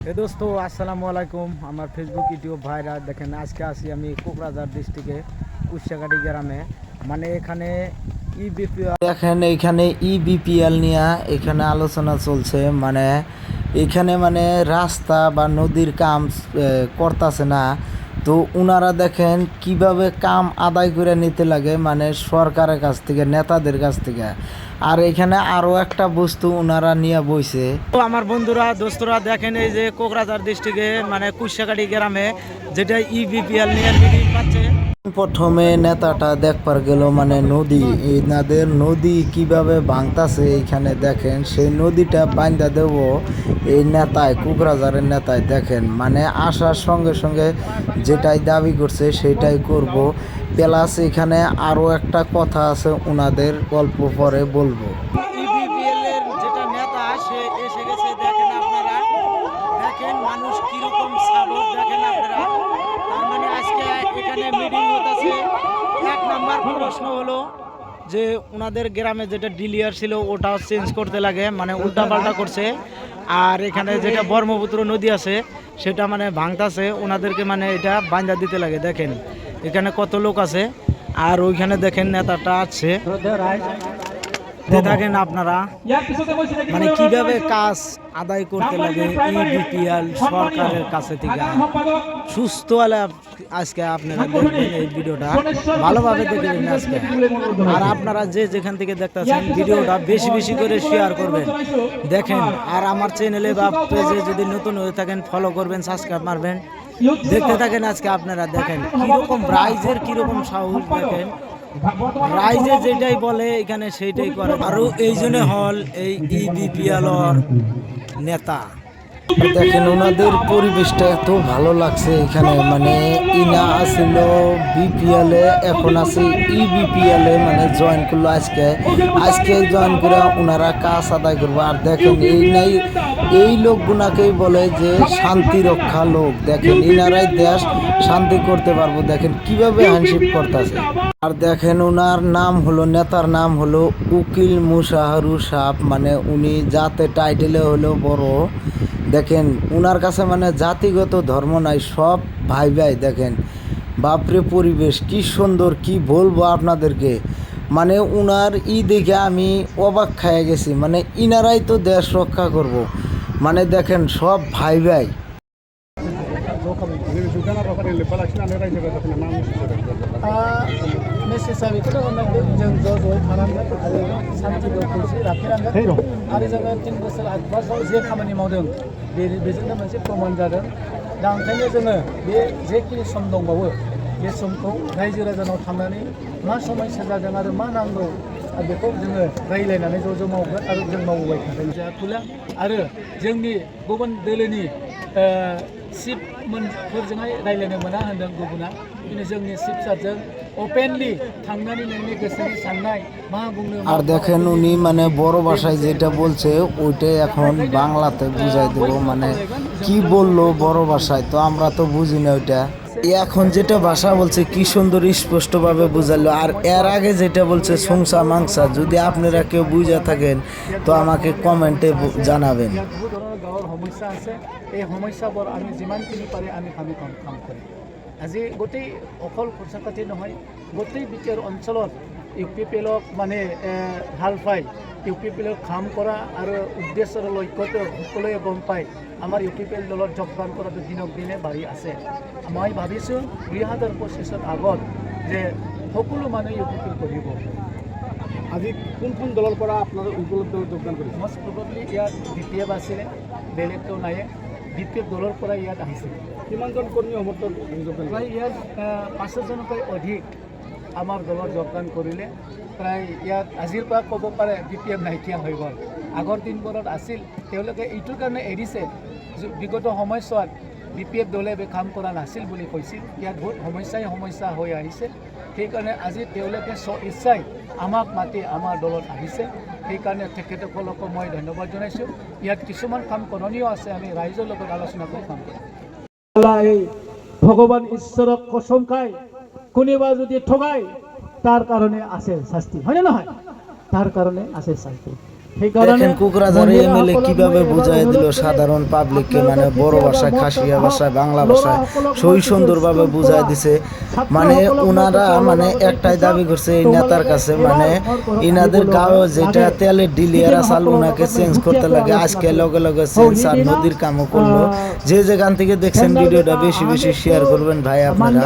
দোস্ত আসসালামু আলাইকুম। আমার ফেসবুক ইউটিউব ভাইরা দেখেন, আজকে আসি আমি কোকরাঝার ডিস্ট্রিক্টে কুশিয়াকাটি গ্রামে। মানে এখানে ইবিপিএল দেখেন, এখানে ইবিপিএল নিয়ে এখানে আলোচনা চলছে। মানে এখানে রাস্তা বা নদীর কাম করতেছে না। তো উনারা দেখেন কিভাবে কাম আদায় করে নিতে লাগে, মানে সরকারের কাছ থেকে, নেতাদের কাছ থেকে। আর এখানে আরও একটা বস্তু উনারা নিয়ে বইছে। তো আমার বন্ধুরা দোস্তরা দেখেন, এই যে কোকরাঝার ডিস্ট্রিক্টে মানে কুশিয়াকাটি গ্রামে যেটা ইবিপিএল নিয়ে মিটিং পাচ্ছে। প্রথমে নেতাটা দেখবার গেল মানে নদী, এনাদের নদী কিভাবে ভাঙতাছে এইখানে দেখেন। সেই নদীটা বান্ধা দেব এই নেতায়, কোকরাঝারের নেতায় দেখেন। মানে আসার সঙ্গে সঙ্গে যেটাই দাবি করছে সেটাই করব। প্লাস এখানে আরও একটা কথা আছে, ওনাদের গল্প পরে বলবো। ইবিপিএল এর যেটা নেতা সে এসে গেছে, দেখেন আপনারা, দেখেন মানুষ কিরকম সাপোর্ট দেখেন আপনারা। তার মানে আজকে এখানে মিটিং হতেছে। এক নাম্বার প্রশ্ন হলো যে ওনাদের গ্রামে যেটা ডিলিয়ার ছিল ওটাও চেঞ্জ করতে লাগে, মানে উল্টাপাল্টা করছে। আর এখানে যেটা ব্রহ্মপুত্র নদী আছে সেটা মানে ভাঙতাছে, ওনাদেরকে মানে এটা বাঁধা দিতে লাগে। দেখেন এখানে কত লোক আছে, আর ওইখানে দেখেন নেতাটা আছে। দেখেন আপনারা মানে কিভাবে কাজ আদায় করতে লাগে ইবিপিএল সরকারের কাছে থেকে। সুস্থ হলে আজকে আপনারা দেখবেন এই ভিডিওটা, ভালোভাবে দেখবেন আজকে। আর আপনারা যে যেখান থেকে দেখতেছেন ভিডিওটা বেশি বেশি করে শেয়ার করবেন দেখেন। আর আমার চ্যানেলে বা পেজে যদি নতুন হয়ে থাকেন ফলো করবেন, সাবস্ক্রাইব মারবেন। দেখতে থাকেন আজকে আপনারা দেখেন কিরকম রাইজের কিরকম সাহস। দেখেন রাইজে যেটাই বলে এখানে সেইটাই করে। আরো এই জন্য হল এই ইবিপিএল নেতা। দেখেন ওনাদের পরিবেশটা এত ভালো লাগছে এখানে। মানে ইনা আসছিল বিপিএল এ, এখন আছে ইবিপিএল এ, মানে জয়েন করলো আজকে জয়েন করে ওনারা কাজ আদায় করবো। আর দেখেন এই লোকগুনাকেই বলে যে শান্তি রক্ষা লোক। দেখেন ইনারাই দেশ শান্তি করতে পারবো। দেখেন কিভাবে হ্যান্ডশেক করতেছে। আর দেখেন ওনার নাম হলো, নেতার নাম হলো উকিল মুশাহারু সাপ। মানে উনি জাতে টাইটেলে হলো বড়। দেখেন উনার কাছে মানে জাতিগত ধর্ম নাই, সব ভাই ভাই। দেখেন বাপরে পরিবেশ কি সুন্দর, কি বলবো আপনাদেরকে। মানে উনার দেখে আমি অবাক খেয়ে গেছি। মানে ইনারাই তো দেশ রক্ষা করব। মানে দেখেন সব ভাই ভাই। मेसेजआ बेखौनो होननांगोन, जों ज'यै थानांगोन आरो सान्थिखौ खौसे लाखिनांगोन। आरो जोङो 3 बोसोर 8 मासाव जे खामानि मावदों बेजोंनो मोनसे प्रमान जादों। दा ओंखायनो जोङो बे जेखिनि सम दंबावो बे समखौ रायजो राजानाव थांनानै मा समस्या जादों आरो मा नांगौ बेखौ जोङो रायज्लायनानै ज' मावगोन आरो जों मावबोबाय थागोन। जाथुला आरो जोंनि गुबुन दोलोनि चिफफोरजोंहाय रायज्लायनो मोना होनदों गुबुना। কিন্তু जोंनि চিফসারजों ওপেনলি থাংনানি नोंनि गोसोनि साननाय मा बुंनो। আর দেখেন উনি মানে বড় ভাষায় যেটা বলছে ওইটাই এখন বাংলাতে বুঝাই দেব। মানে কি বললো বড় ভাষায়, তো আমরা তো বুঝি না ওইটা। এখন যেটা ভাষা বলছে কি সুন্দর স্পষ্টভাবে বুঝালো। আর এর আগে যেটা বলছে সংসা মাংসা, যদি আপনারা কেউ বুঝে থাকেন তো আমাকে কমেন্টে জানাবেন। গাঁৱৰ সমস্যা আছে, এই সমস্যাবোৰ আমি যিমানখিনি পাৰে আমি কাম কৰিম। আজি গোটেই অকল কুশিয়াকাটি নহয়, গোটেই বিটিআৰ অঞ্চলত ইউপিপিএলক মানে ভাল পায়। ইউপিপিএলক কাম কৰা আৰু উদ্দেশ্যৰ লক্ষ্যটো সকলোৱে গম পায়। আমাৰ ইউপিপিএল দলত যোগদান কৰাটো দিনক দিনে বাঢ়ি আছে। মই ভাবিছোঁ 2025ৰ আগত যে সকলো মানুহে ইউপিপিএল কৰিব। আজি কোন দলৰ পৰা আপোনালোক উপলব্ধ যোগদান কৰিছে? মষ্ট প্ৰবেবলি ইয়াত বিপিএফ আছিলে, বেলেগটো নাই। বিপিএফ দলৰ পৰা ইয়াত আহিছিল। কিমানজন কৰ্মী সমৰ্থন যোগদান? প্ৰায় ইয়াত 500জনকৈ অধিক আমাৰ দলত যোগদান কৰিলে। প্ৰায় ইয়াত আজিৰ পৰা ক'ব পাৰে বিপিএফ নাইকিয়া হৈ গ'ল। আগৰ দিনবোৰত আছিল, তেওঁলোকে এইটোৰ কাৰণে এৰিছে বিগত সময়ছোৱাত বিপিএফ দলে কাম কৰা নাছিল বুলি কৈছিল। ইয়াত বহুত সমস্যা হৈ আহিছে। সেইকাৰণে আজি তেওঁলোকে ইচ্ছাই আমাক মাতি আমাৰ দলত আহিছে। সেইকাৰণে তেখেতসকলকো মই ধন্যবাদ জনাইছোঁ। ইয়াত কিছুমান কাম কৰণীয় আছে, আমি ৰাইজৰ লগত আলোচনা কৰি কাম কৰিম। ভগৱান ঈশ্বৰক কসম খাই কোনোবা যদি ঠগায় তাৰ কাৰণে আছে শাস্তি, হয়নে নহয়? তাৰ কাৰণে আছে শাস্তি। দেখেন কোকরাঝারে এমএলএ কিভাবে বুঝাই দিল সাধারণ পাবলিককে, মানে বড় ভাষায়, খাসিয়া ভাষায়, বাংলা ভাষায় সই সুন্দরভাবে বুঝাই দিছে। মানে ওনারা মানে একটাই দাবি করছে এই নেতার কাছে, মানে ইনাদের গাঁও যেটা তেলের ডিলিয়ার আসাল ওনাকে চেঞ্জ করতে লাগে, আজকে লগে লগে চেঞ্জ আর নদীর কামও করলো। যে যেখান থেকে দেখছেন ভিডিওটা বেশি বেশি শেয়ার করবেন ভাই আপনারা।